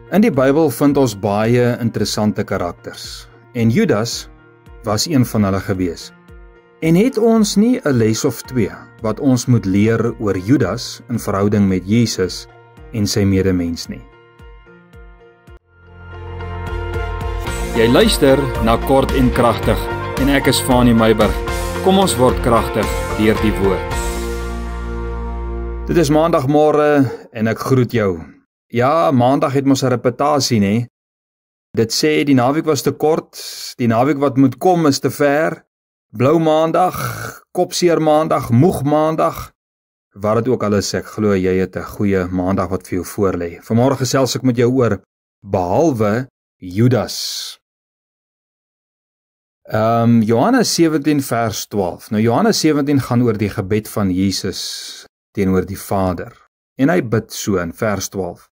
In die Bybel vind ons baie interessante karakters, en Judas was een van hulle gewees. En het ons nie 'n les of twee wat ons moet leer oor Judas in verhouding met Jesus en sy medemens nie? Jy luister na Kort en Kragtig en ek is Fanie Meiburg. Kom ons word kragtig deur die woord. Dit is maandagmôre en ek groet jou. Ja, maandag het mos 'n reputasie, nê? Dit sê die naweek was te kort, die naweek wat moet kom is te ver. Blou maandag, kopseer maandag, moeg maandag. Wat dit ook al is, ek glo jy het 'n goeie maandag wat vir jou voorlê. Vanmôre gesels ek met jou oor behalwe Judas. Johannes 17 vers 12. Nou Johannes 17 gaan oor die gebed van Jesus teenoor die Vader. En hy bid so in vers 12.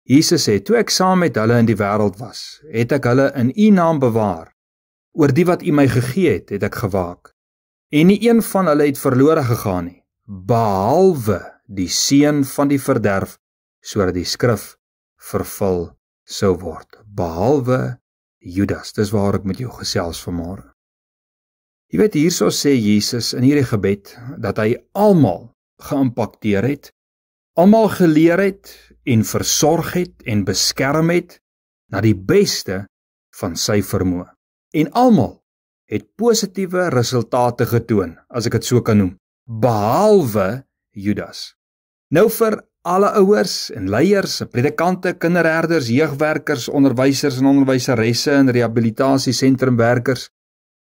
Jesus sê, toe ek saam met hulle in die wêreld was, het ek hulle in U naam bewaar. Oor die wat U my gegee het ek gewaak. En nie een van hulle het verlore gegaan nie, behalwe die seun van die verderf, sodat die skrif vervul sou word. Behalwe Judas, dis waar ek met jou gesels vanmôre. Jy weet, hierso sê Jesus in hierdie gebed, dat hy almal geïmpakteer het, almal geleer het, en versorg het, en beskerm het, na die beste van sy vermoë. En almal het positiewe resultate getoon, as ek dit so kan noem, behalwe Judas. Nou vir alle ouers en leiers, predikante, kinderherders, jeugwerkers, onderwysers en onderwyseresse en rehabilitasiesentrumwerkers,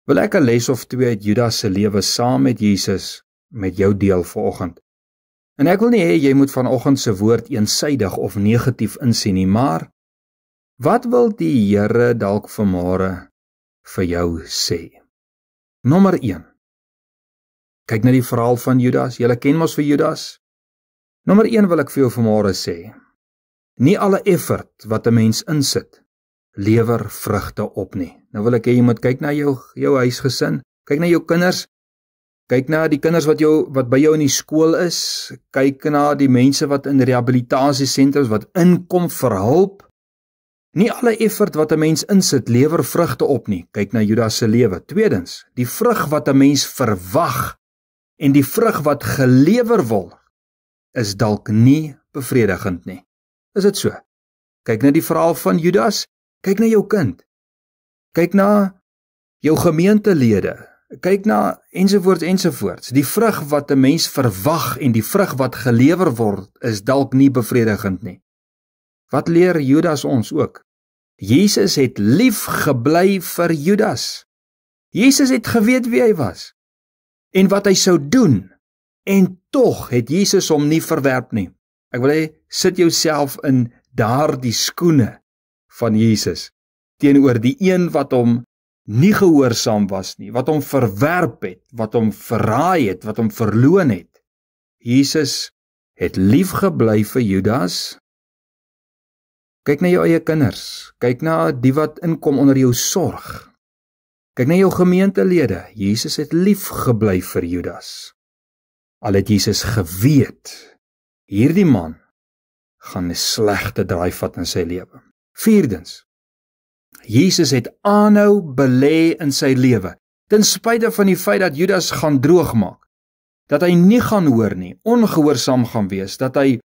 wil ek 'n les of twee uit Judas se lewe saam met Jesus met jou deel vanoggend. En ek wil nie hê jy moet vanoggend se woord eensydig of negatief insien nie, maar wat wil die Here dalk vanmôre vir jou sê? Nommer 1. Kyk na die verhaal van Judas. Julle ken mos vir Judas. Nommer 1 wil ek vir jou vanmôre sê. Nie alle effort wat 'n mens insit, lewer vrugte op nie. Nou wil ek hê jy moet kyk na jou huisgesin, kyk na jou kinders, kyk na die kinders wat by jou in die skool is, kyk na die mense wat in rehabilitasiesentrums wat inkom vir hulp. Nie alle effort wat 'n mens insit, lewer vrugte op nie. Kyk na Judas se lewe. Tweedens, die vrug wat 'n mens verwag en die vrug wat gelewer word, is dalk nie bevredigend nie. Is dit so? Kyk na die verhaal van Judas, kyk na jou kind, kyk na jou gemeentelede, kyk na ensovoorts. Die vrug wat 'n mens verwag en die vrug wat gelewer word, is dalk nie bevredigend nie. Wat leer Judas ons ook? Jesus het lief gebly vir Judas. Jesus het geweet wie hy was en wat hy sou doen, en tog het Jesus hom nie verwerp nie. Ek wil hê, sit jouself in daardie skoene van Jesus teenoor die een wat hom nie gehoorsaam was nie, wat hom verwerp het, wat hom verraai het, wat hom verloon het. Jesus het lief gebly vir Judas. Kyk na jou eie kinders, kyk na die wat inkom onder jou sorg, kyk na jou gemeentelede. Jesus het lief gebly vir Judas. Al het Jesus geweet, hierdie man gaan 'n slegte draai vat in sy lewe. Vierdens, Jesus het aanhou belê in sy lewe, ten spyte van die feit dat Judas gaan droogmaak, dat hy nie gaan hoor nie, ongehoorsaam gaan wees, dat hy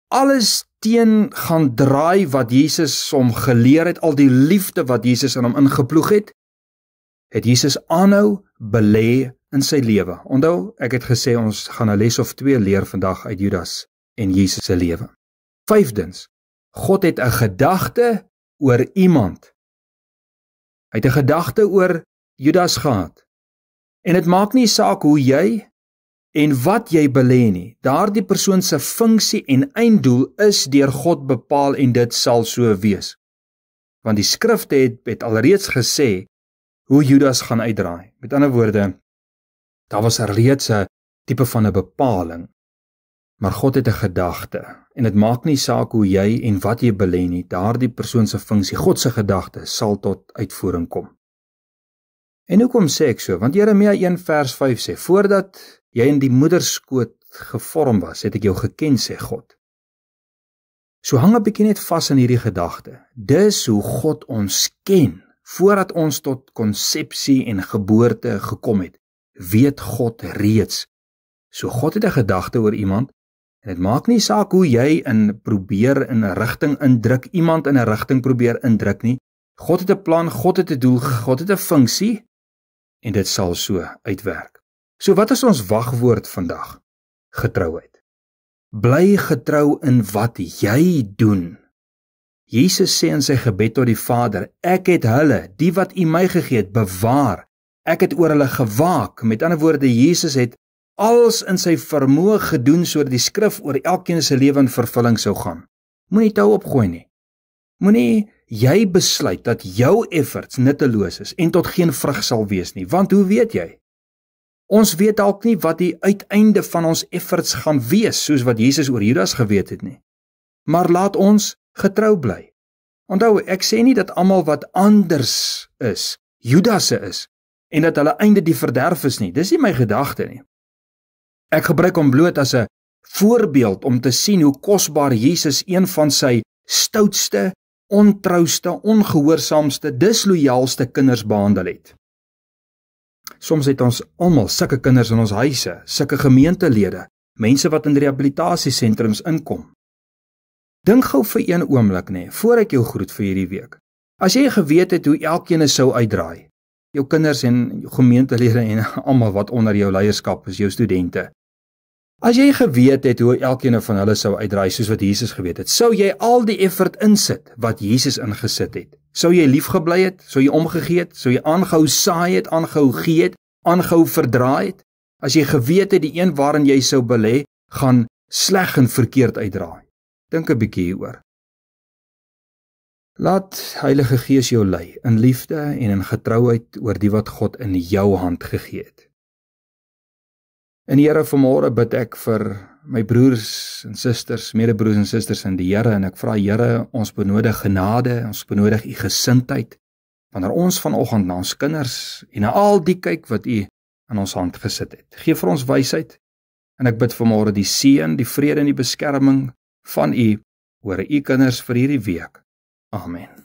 alles teen gaan draai wat Jesus hom geleer het, al die liefde wat Jesus in hom ingeploeg het Jesus aanhou belê in sy lewe. Onthou, ek het gesê ons gaan 'n les of twee leer vandag uit Judas en Jesus se lewe. Vyfdens, God het 'n gedagte oor iemand. Hy het 'n gedagte oor Judas gehad. En dit maak nie saak hoe jy en wat jy belê nie. Daardie persoon se funksie en einddoel is deur God bepaal en dit sal so wees. Want die skrifte het alreeds gesê hoe Judas gaan uitdraai. Met ander woorde, daar was reeds 'n tipe van 'n bepaling. Maar God het 'n gedagte en dit maak nie saak hoe jy en wat jy belê nie. Daardie persoon se funksie, God se gedagte sal tot uitvoering kom. En hoekom sê ek so? Want Jeremia 1 vers 5 sê, voordat jy in die moederskoot gevorm was, het ek jou geken, sê God. So hang 'n bietjie net vas in hierdie gedagte. Dis hoe God ons ken. Voordat ons tot konsepsie en geboorte gekom het, weet God reeds. So God het 'n gedagte oor iemand, en dit maak nie saak hoe jy probeer in 'n rigting indruk, iemand in 'n rigting probeer indruk nie. God het 'n plan, God het 'n doel, God het 'n funksie, en dit sal so uitwerk. So wat is ons wagwoord vandag? Getrouheid. Bly getrou in wat jy doen. Jesus sê in sy gebed tot die Vader, ek het hulle, die wat U my gegee het, bewaar. Ek het oor hulle gewaak. Met ander woorde, Jesus het alles in sy vermoë gedoen sodat die skrif oor elkeen se lewe in vervulling sou gaan. Moenie tou opgooi nie. Moenie jy besluit dat jou efforts nutteloos is en tot geen vrug sal wees nie, want hoe weet jy? Ons weet dalk nie wat die uiteinde van ons efforts gaan wees, soos wat Jesus oor Judas geweet het nie. Maar laat ons getrou bly. Onthou, ek sê nie dat almal wat anders is, Judasse is, en dat hulle einde die verderf is nie. Dis nie my gedagte nie. Ek gebruik hom bloot as 'n voorbeeld om te sien hoe kosbaar Jesus een van sy stoutste, ontrouste, ongehoorsaamste, disloyaalste kinders behandel het. Soms het ons almal sulke kinders in ons huise, sulke gemeentelede, mense wat in rehabilitasiesentrums inkom. Dink gou vir een oomblik voor ek jou groet vir hierdie week. As jy geweet het hoe elkeen sou uitdraai, jou kinders en gemeentelede en almal wat onder jou leierskap is, jou studente. As jy geweet het hoe elkeen van hulle sou uitdraai soos wat Jesus geweet het, sou jy al die effort insit wat Jesus ingesit het. Sou jy liefgebly het, sou jy omgegee het, sou jy aangehou saai het, aangehou gee het, aangehou verdraai het. As jy geweet het die een waarin jy sou belê, gaan sleg en verkeerd uitdraai. Dink 'n bietjie hieroor. Laat Heilige Gees jou lei in liefde en in getrouheid oor die wat God in jou hand gegee het. En Here, vanmôre bid ek vir my broers en susters, medebroers en susters in die Here, en ek vra Here, ons benodig genade, ons benodig U gesindheid, wanneer ons vanoggend na ons kinders en na al die kyk wat U in ons hand gesit het. Geef vir ons wysheid, en ek bid vanmôre die seën, die vrede en die beskerming van U oor U kinders vir hierdie week. Amen.